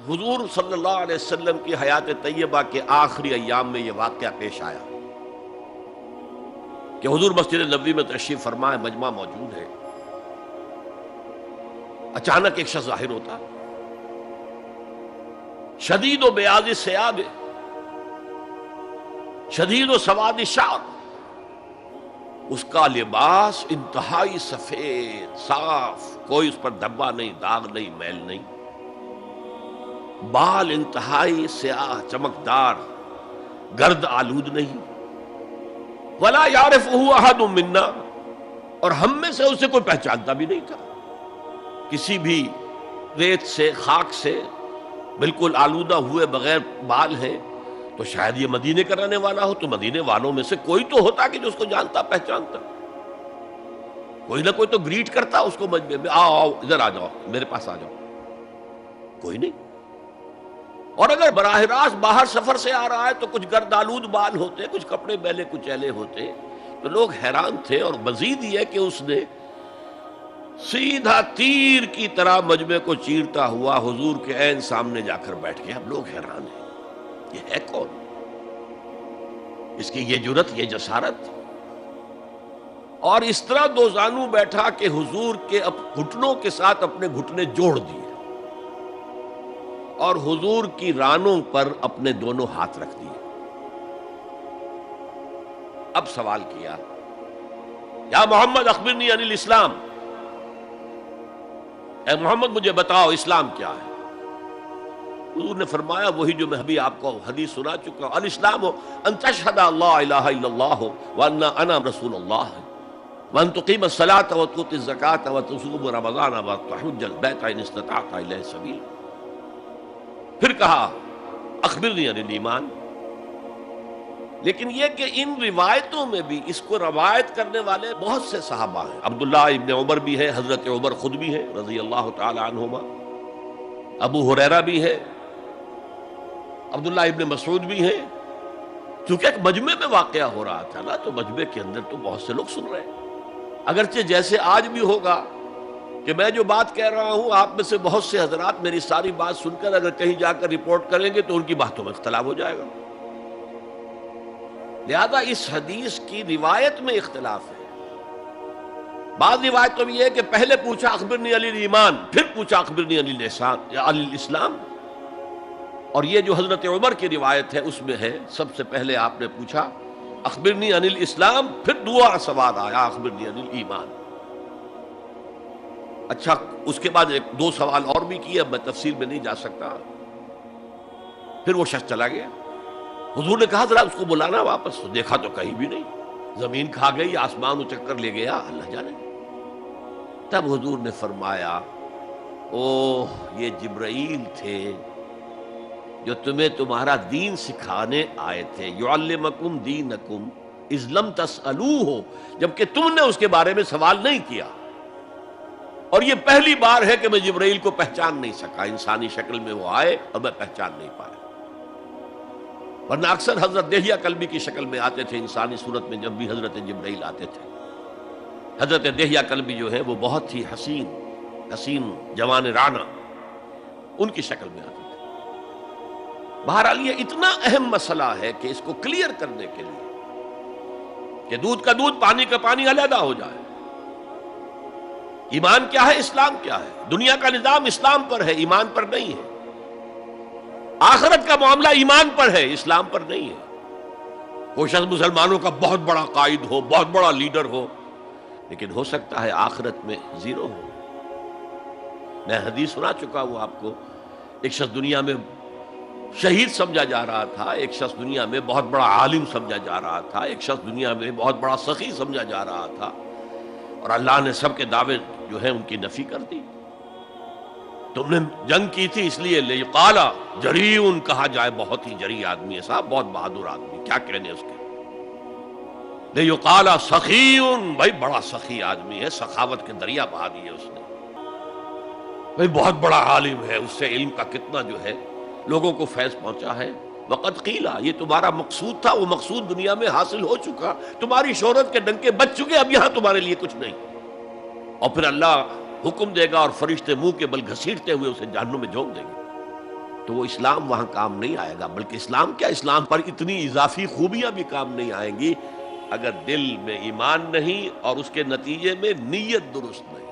حضور صلی اللہ علیہ وسلم کی حیات طیبہ کے آخری ایام میں یہ واقعہ پیش آیا کہ حضور مسجد نبوی میں تشریف فرما ہے، مجمع موجود ہے، اچانک ایک شخص ظاہر ہوتا، شدید و بیاض ثیاب، شدید و سواد شعر، اس کا لباس انتہائی سفید صاف، کوئی اس پر دھبا نہیں، داغ نہیں، میل نہیں، بال انتہائی سیاہ چمکدار، گرد آلود نہیں، ولا یعرفہ احد منا، اور ہم میں سے اسے کوئی پہچانتا بھی نہیں تھا، کسی بھی ریت سے خاک سے بالکل آلودہ ہوئے بغیر بال ہیں، تو شاید یہ مدینے کا رہنے والا ہو، تو مدینے والوں میں سے کوئی تو ہوتا کہ جو اس کو جانتا پہچانتا، کوئی نہ کوئی تو گریٹ کرتا اس کو مجمع میں، آؤ آؤ ادھر آ جاؤ، میرے پاس آ جاؤ، کوئی نہیں۔ اور اگر براہ راست باہر سفر سے آ رہا ہے تو کچھ گرد آلود بال ہوتے، کچھ کپڑے میلے کچیلے ہوتے، تو لوگ حیران تھے۔ اور مزید یہ کہ اس نے سیدھا تیر کی طرح مجمع کو چیرتا ہوا حضور کے عین سامنے جا کر بیٹھ گیا۔ اب لوگ حیران ہیں، یہ ہے کون؟ اس کی یہ جرت، یہ جسارت، اور اس طرح دو زانو بیٹھا کہ حضور کے گھٹنوں کے ساتھ اپنے گھٹنے جوڑ دیے اور حضور کی رانوں پر اپنے دونوں ہاتھ رکھ دیے۔ اب سوال کیا، یا محمد اخبرنی عن الاسلام، اے محمد مجھے بتاؤ اسلام کیا ہے؟ حضور نے فرمایا وہی جو میں ابھی آپ کو حدیث سنا چکا ہوں، الاسلام ان تشہد اللہ الہ الا اللہ وان انا رسول اللہ وان تقیم الصلاۃ وتؤتی الزکاۃ وتصوم رمضان وتحج البیت ان استطعت الیہ سبیلا۔ پھر کہا اخبرنی عن الایمان۔ لیکن یہ کہ ان روایتوں میں بھی اس کو روایت کرنے والے بہت سے صحابہ ہیں، عبداللہ ابن عمر بھی ہے، حضرت عمر خود بھی ہے رضی اللہ تعالی عنہما، ابو ہریرہ بھی ہے، عبداللہ ابن مسعود بھی ہیں، چونکہ ایک مجمع میں واقعہ ہو رہا تھا نا، تو مجمع کے اندر تو بہت سے لوگ سن رہے ہیں۔ اگرچہ جیسے آج بھی ہوگا کہ میں جو بات کہہ رہا ہوں، آپ میں سے بہت سے حضرات میری ساری بات سن کر اگر کہیں جا کر رپورٹ کریں گے تو ان کی باتوں میں اختلاف ہو جائے گا، لہذا اس حدیث کی روایت میں اختلاف ہے۔ بعض روایتوں میں یہ ہے کہ پہلے پوچھا اخبرنی عن الایمان، پھر پوچھا اخبرنی عن الاسلام، اور یہ جو حضرت عمر کی روایت ہے اس میں ہے سب سے پہلے آپ نے پوچھا اخبرنی عن الاسلام، پھر دعا سوال آیا اخبرنی عن الایمان۔ اچھا، اس کے بعد ایک دو سوال اور بھی کیے، اب میں تفصیل میں نہیں جا سکتا۔ پھر وہ شخص چلا گیا، حضور نے کہا ذرا اس کو بلانا واپس، دیکھا تو کہیں بھی نہیں، زمین کھا گئی، آسمان چکر لے گیا، اللہ جانے۔ تب حضور نے فرمایا اوہ یہ جبرائیل تھے جو تمہیں تمہارا دین سکھانے آئے تھے، یعلمکم دینکم اذ لم تسألوہ، جبکہ تم نے اس کے بارے میں سوال نہیں کیا۔ اور یہ پہلی بار ہے کہ میں جبرائیل کو پہچان نہیں سکا، انسانی شکل میں وہ آئے اور میں پہچان نہیں پایا، ورنہ اکثر حضرت دہیہ کلبی کی شکل میں آتے تھے انسانی صورت میں، جب بھی حضرت جبرائیل آتے تھے۔ حضرت دہیہ کلبی جو ہے وہ بہت ہی حسین جوان رانا، ان کی شکل میں آتے تھے۔ بہرحال یہ اتنا اہم مسئلہ ہے کہ اس کو کلیئر کرنے کے لیے کہ دودھ کا دودھ پانی کا پانی علیحدہ ہو جائے، ایمان کیا ہے، اسلام کیا ہے، دنیا کا نظام اسلام پر ہے، ایمان پر نہیں ہے، آخرت کا معاملہ ایمان پر ہے، اسلام پر نہیں ہے۔ کوئی شخص مسلمانوں کا بہت بڑا قائد ہو، بہت بڑا لیڈر ہو، لیکن ہو سکتا ہے آخرت میں زیرو ہو۔ میں حدیث سنا چکا ہوں آپ کو، ایک شخص دنیا میں شہید سمجھا جا رہا تھا، ایک شخص دنیا میں بہت بڑا عالم سمجھا جا رہا تھا، ایک شخص دنیا میں بہت بڑا سخی سمجھا جا رہا تھا، اور اللہ نے سب کے دعوے جو ہیں ان کی نفی کر دی۔ تم نے جنگ کی تھی اس لیے لِيُقَالَ جَرِيٌّ، کہا جائے بہت ہی جری آدمی ہے صاحب، بہت بہادر آدمی، کیا کہنے اس کے۔ لِيُقَالَ سَخِيٌّ، بھائی بڑا سخی آدمی ہے، سخاوت کے دریا بہا دیے اس نے، بھائی بہت بڑا عالم ہے، اس سے علم کا کتنا جو ہے لوگوں کو فیض پہنچا ہے۔ وَقَدْ قِيلَ، یہ تمہارا مقصود تھا، وہ مقصود دنیا میں حاصل ہو چکا، تمہاری شہرت کے ڈنکے بج چکے، اب یہاں تمہارے لیے کچھ نہیں۔ اور پھر اللہ حکم دے گا اور فرشتے منہ کے بل گھسیٹتے ہوئے اسے جہنم میں جھونک دیں گے۔ تو وہ اسلام وہاں کام نہیں آئے گا، بلکہ اسلام کیا، اسلام پر اتنی اضافی خوبیاں بھی کام نہیں آئیں گی اگر دل میں ایمان نہیں اور اس کے نتیجے میں نیت درست نہیں۔